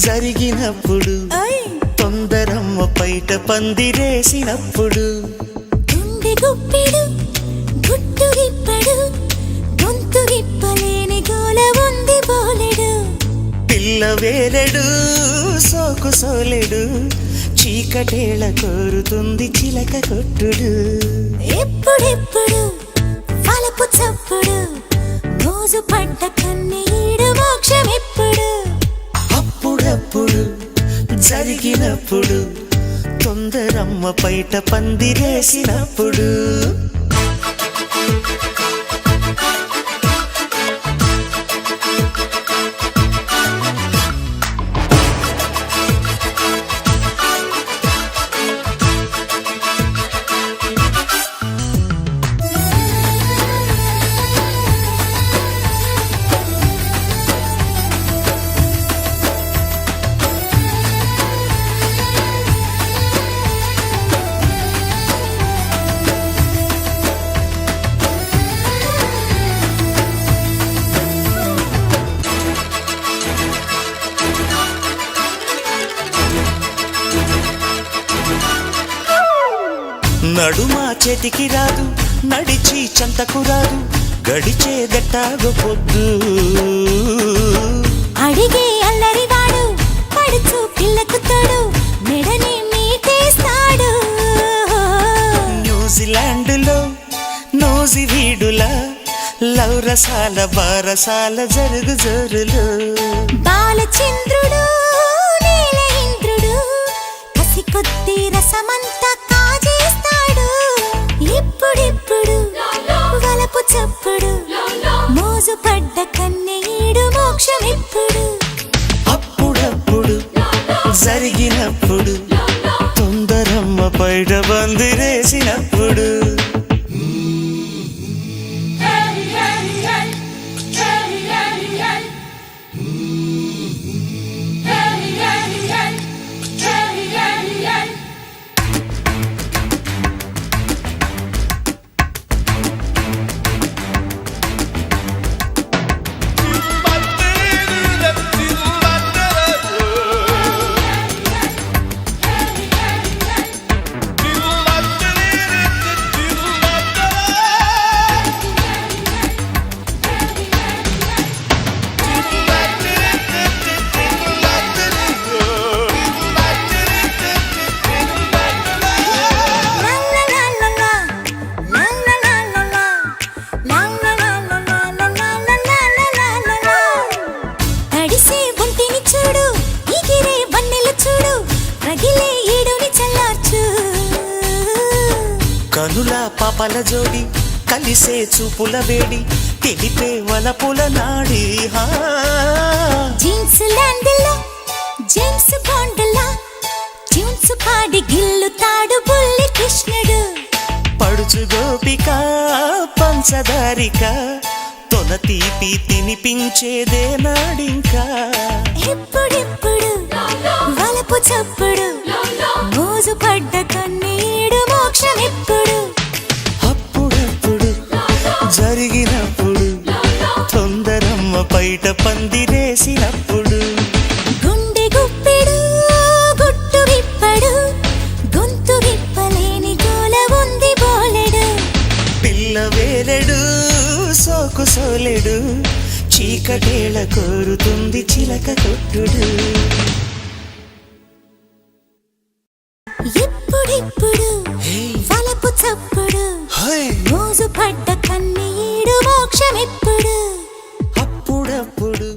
జరిగినప్పుడు తొందరమ్మ పైట పందిరేసినప్పుడు గుండె గుప్పిడు గుట్టు రిప్పడు గొంతు రిప్పలేని గోల ఉంది బోలెడు పిల్ల వేలెడు సోకు సోలెడు చీకటేళ కోరుతుంది చిలక కొట్టుడు ఎప్పుడెప్పుడు వలపు చప్పుడు మోజు పడ్డ కన్నీడు మోక్షం ఎప్పుడు అప్పుడప్పుడు జరిగినప్పుడు తొందరమ్మ పైట పందిరేసినప్పుడు నడుమా చేతికి రాదు నడిచి చంతకు రాదు గడిచే గట్టాగ పొద్దు అడిగే అల్లరివాడు పడుచు పిల్లకు తోడు మెడని మీటేస్తాడు న్యూజిలాండ్లో నోజి వీడులా లౌరసాల బారసాల జరుగు జోరులు బాలచంద్రుడు నీల ఇంద్రుడు కసి కొద్ది రసమంతా కాజేస్తాడు ఇప్పుడిప్పుడు వలపు చప్పుడు మోజు పడ్డ కన్నీడు మోక్షం ఎప్పుడు అప్పుడప్పుడు జరిగినప్పుడు తొందరమ్మ పైట బందిరేసినప్పుడు కనుల పాపల జోడి కలిసే చూపుల వేడి తెలిపే వలపుల నాడి జీన్స్ ల్యాండ్లో జేమ్స్ బాండ్లా ట్యూన్స్ పాడి గిల్లుతాడు బుల్లి కృష్ణుడు పడుచు గోపిక పంచదారిక తొన తీపి తినిపించేదే నాడింకా ఎప్పుడెప్పుడు వలపు చప్పుడు మోజు పడ్డ కన్నీడు మోక్షం ఎప్పుడు అప్పుడప్పుడు జరిగినప్పుడు తొందరమ్మ పైట పందిరేసినప్పుడు గుండె గుప్పిడు గుట్టు విప్పడు గొంతు విప్పలేని గోల ఉంది బోలెడు పిల్ల వేలెడు సోకు సోలెడు చీకటేళ కోరుతుంది చిలక కొట్టుడు ఎప్పుడిప్పుడు వలపు చప్పుడు మోజు పడ్డ కన్నీడు మోక్షం ఎప్పుడు అప్పుడప్పుడు